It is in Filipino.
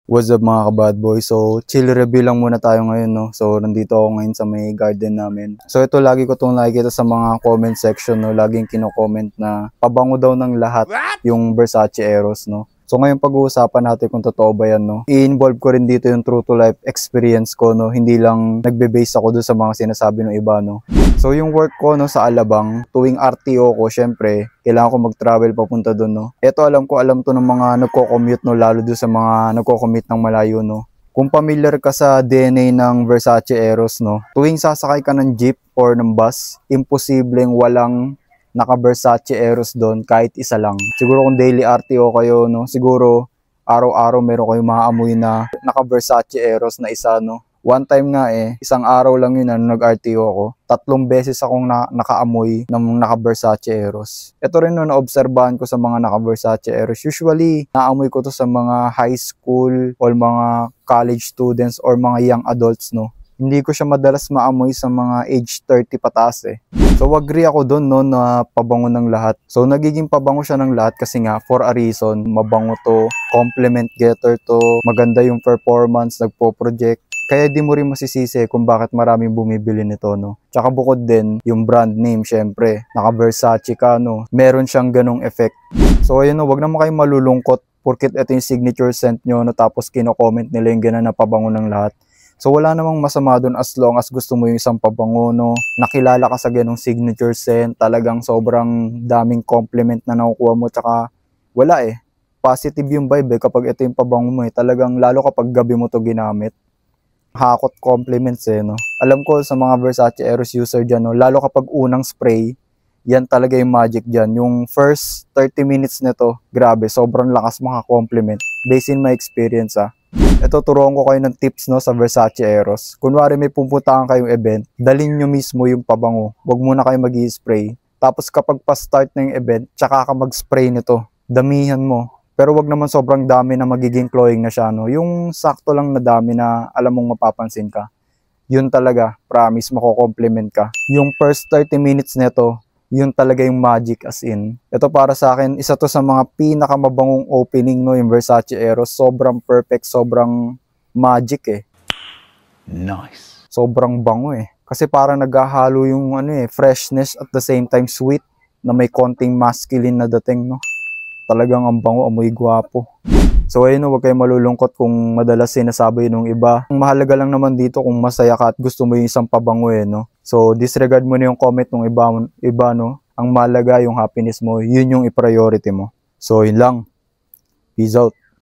What's up mga kabad boy? So, chill review lang muna tayo ngayon, no? So, nandito ako ngayon sa may garden namin. So, ito lagi ko itong nakikita sa mga comment section, no? Laging kino-comment na pabango daw ng lahat yung Versace Eros, no? So, ngayon pag-uusapan natin kung totoo ba yan, no? I-involve ko rin dito yung true to life experience ko, no? Hindi lang nagbe-base ako doon sa mga sinasabi ng iba, no? So, yung work ko, no, sa Alabang, tuwing RTO ko, syempre, kailangan ko mag-travel papunta doon, no? Ito alam to ng mga nagko-commute, no, lalo doon sa mga nagko-commute ng malayo, no? Kung familiar ka sa DNA ng Versace Eros, no, tuwing sasakay ka ng jeep or ng bus, imposibleng walang naka-Versace Eros doon kahit isa lang. Siguro kung daily RTO kayo, no, siguro araw-araw meron kayong maamoy na naka-Versace Eros na isa, no. One time nga isang araw lang yun na nag-RTO ako. 3 beses akong nakaamoy ng naka-Versace Eros. Ito rin no, naobserbahan ko sa mga naka-Versace Eros. Usually, naamoy ko to sa mga high school or mga college students or mga young adults, no. Hindi ko siya madalas maamoy sa mga age 30 pataas So, agree ako doon, no, na pabango ng lahat. So, nagiging pabango siya ng lahat kasi nga, for a reason, mabango to, compliment getter to, maganda yung performance, nagpo-project. Kaya di mo rin masisisi kung bakit maraming bumibili nito, no. Tsaka bukod din, yung brand name, syempre, naka-Versace ka, no. Meron siyang ganong effect. So, ayun, no, wag naman kayong malulungkot porket ito yung signature scent nyo, no, tapos kino-comment nila yung gano'n na pabango ng lahat. So, wala namang masama doon as long as gusto mo yung isang pabango, no. Nakilala ka sa ganong signature scent, talagang sobrang daming compliment na nakukuha mo, tsaka wala positive yung vibe kapag ito yung pabango mo talagang lalo kapag gabi mo to ginamit. Hakot compliments no. Alam ko sa mga Versace Eros user dyan, no, lalo kapag unang spray, yan talaga yung magic dyan. Yung first 30 minutes nito, grabe, sobrang lakas maka-compliment. Based in my experience Ito, turuan ko kayo ng tips, no, sa Versace Eros. Kunwari may pupuntahan kayong event, dalhin nyo mismo yung pabango. Huwag muna kayo mag-i-spray. Tapos kapag pa-start na yung event, tsaka ka mag-spray nito. Damihan mo. Pero wag naman sobrang dami na magiging cloying na siya, no? Yung sakto lang na dami na alam mong mapapansin ka. Yun talaga, promise, mako-compliment ka. Yung first 30 minutes nito, yun talaga yung magic as in. Ito para sa akin, isa to sa mga pinakamabangong opening, no, yung Versace Eros. Sobrang perfect, sobrang magic Nice. Sobrang bango Kasi parang naghahalo yung freshness at the same time sweet na may konting masculine na dating, no? Talagang ang bango, amoy gwapo. So ayun, huwag kayong malulungkot kung madalas sinasabi nung iba. Ang mahalaga lang naman dito kung masaya ka at gusto mo yung isang pabango no. So disregard mo na yung comment ng iba no. Ang mahalaga yung happiness mo, yun yung i-priority mo. So yun lang. Peace out.